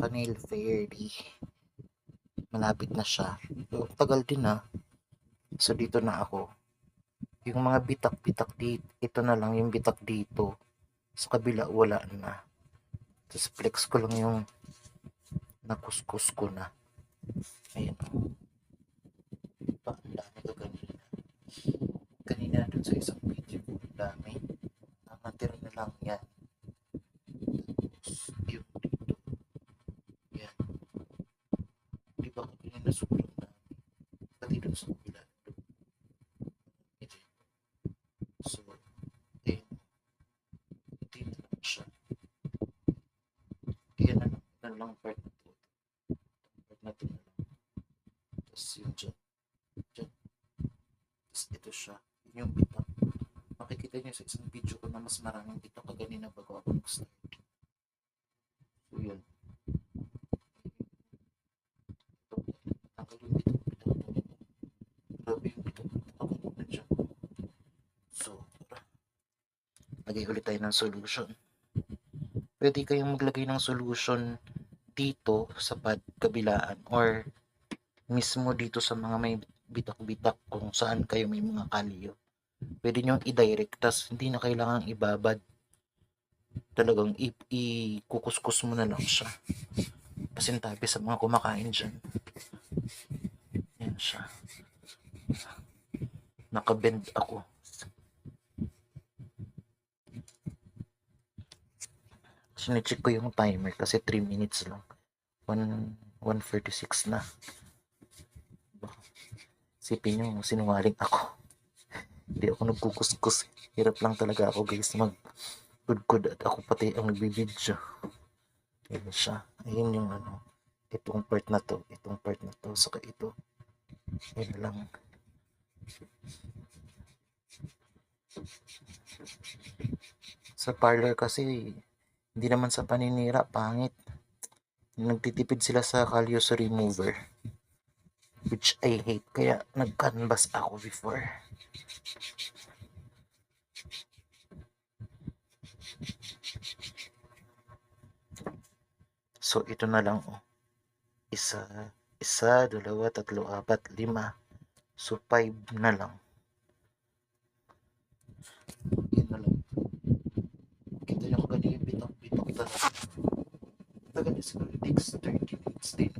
Nail Fairy. Malapit na siya. So, tagal din na. So, dito na ako. Yung mga bitak-bitak dito, ito na lang yung bitak dito. Sa kabila, wala na. Tapos flex ko lang yung nakuskus ko na. Ayan. Diba? Ang dami ko kanina. Kanina dun sa isang video ko, ang dami. Nakatira na lang yan. Tapos, yung dito. Yan. Diba kanina sobrang dami. Pati dun sa kabila. So, ayun. Hindi na lang siya. Yan na lang part na to. Part na to na lang. Tapos yung dyan. Dyan. Tapos ito siya. Yun yung bitak. Makikita niyo sa isang video ko na mas maraming bitak kaganina bago ako nag-start. So yun. Tanggal yung bitak-bitak na yun. Grabe yung bitak-bitak kaganina dyan. So, lagay ulit tayo ng solution. Pwede kayong maglagay ng solution dito sa pad kabilaan or mismo dito sa mga may bitak-bitak kung saan kayo may mga kalyo. Pwede nyo i-direct, tas hindi na kailangan ibabad. Talagang ikukuskus mo na lang siya. Pasintabi sa mga kumakain dyan. Yan siya. Nakabend ako. Sine-check ko yung timer kasi 3 minutes lang. 1:46 na. Sipin nyo, sinungaling ako. Hindi ako nagkukuskus. Hirap lang talaga ako guys mag-kudkod at ako pati ang nagbibidyo. Ayun siya. Ayun yung ano. Itong part na to. Itong part na to. Saka ito. Ayun lang. Sa parlor kasi hindi naman sa paninira. Pangit. Nagtitipid sila sa kalyoso remover. Which I hate. Kaya nag-canvas ako before. So, ito na lang. Oh. Isa, dalawa, tatlo, apat, lima. So, 5 na lang. Yan na lang. Kita nyo ko ganyan yung bitak-bitak talaga. Tagal na siguro, it takes 30 minutes din.